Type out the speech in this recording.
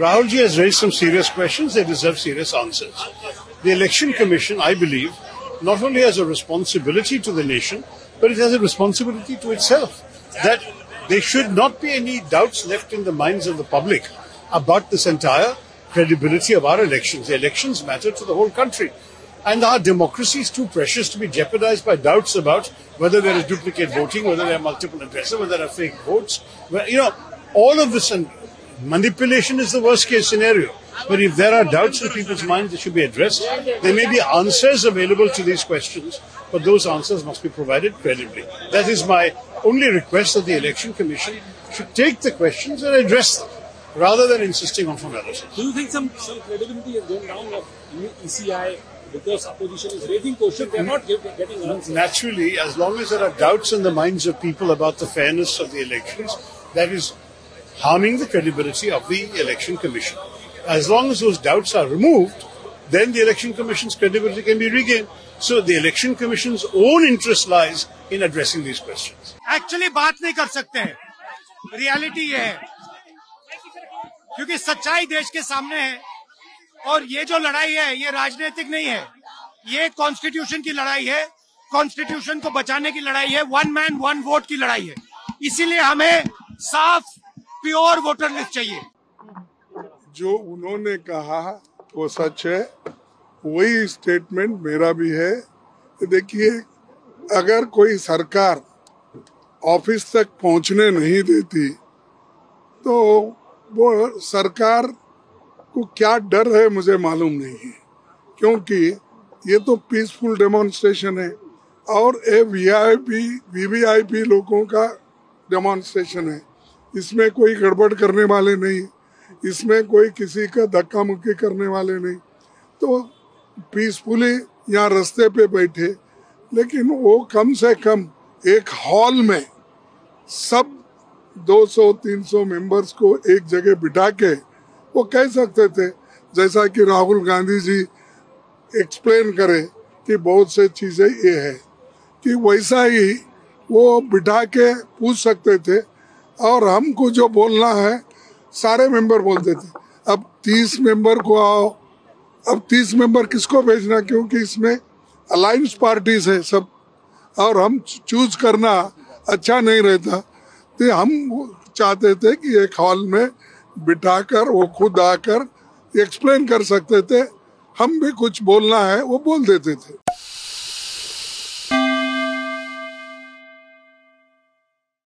Rahulji has raised some serious questions. They deserve serious answers. The Election Commission, I believe, not only has a responsibility to the nation, but it has a responsibility to itself. That there should not be any doubts left in the minds of the public about this entire credibility of our elections. The elections matter to the whole country. And our democracy is too precious to be jeopardized by doubts about whether there is duplicate voting, whether there are multiple addresses, whether there are fake votes. Well, all of this, and manipulation is the worst case scenario. But if there are doubts in people's minds, they should be addressed. There may be answers available to these questions, but those answers must be provided credibly. That is my only request, that the Election Commission should take the questions and address them, rather than insisting on formalities. Do you think some credibility is going down of ECI because opposition is raising questions? They are not getting answers. Naturally, as long as there are doubts in the minds of people about the fairness of the elections, that is harming the credibility of the Election Commission. As long as those doubts are removed, then the Election Commission's credibility can be regained. So the Election Commission's own interest lies in addressing these questions. Actually, बात नहीं कर सकते. Reality ये है, क्योंकि सच्चाई देश के सामने है, और ये जो लड़ाई है ये राजनीतिक नहीं है, ये कॉन्स्टिट्यूशन की लड़ाई है, कॉन्स्टिट्यूशन को बचाने की लड़ाई है, वन मैन वन वोट की लड़ाई है. इसीलिए हमें साफ प्योर वोटर लिस्ट चाहिए. जो उन्होंने कहा वो सच है, वही स्टेटमेंट मेरा भी है. देखिए, अगर कोई सरकार ऑफिस तक पहुंचने नहीं देती तो वो सरकार को क्या डर है मुझे मालूम नहीं है, क्योंकि ये तो पीसफुल डेमोन्स्ट्रेशन है और ये वीवीआईपी लोगों का डेमोन्स्ट्रेशन है. इसमें कोई गड़बड़ करने वाले नहीं, इसमें कोई किसी का धक्का मुक्की करने वाले नहीं. तो पीसफुली यहाँ रास्ते पे बैठे, लेकिन वो कम से कम एक हॉल में सब 200-300 मेंबर्स को एक जगह बिठा के वो कह सकते थे, जैसा कि राहुल गांधी जी एक्सप्लेन करे कि बहुत से चीजें ये है, कि वैसा ही वो बिठा के पूछ सकते थे और हमको जो बोलना है सारे मेंबर बोलते थे. अब 30 मेंबर को आओ, अब 30 मेंबर किसको भेजना, क्योंकि इसमें अलायंस पार्टीज है सब, और हम चूज करना अच्छा नहीं रहता. तो हम चाहते थे कि एक हॉल में बिठाकर वो खुद आकर एक्सप्लेन कर सकते थे, हम भी कुछ बोलना है वो बोल देते थे.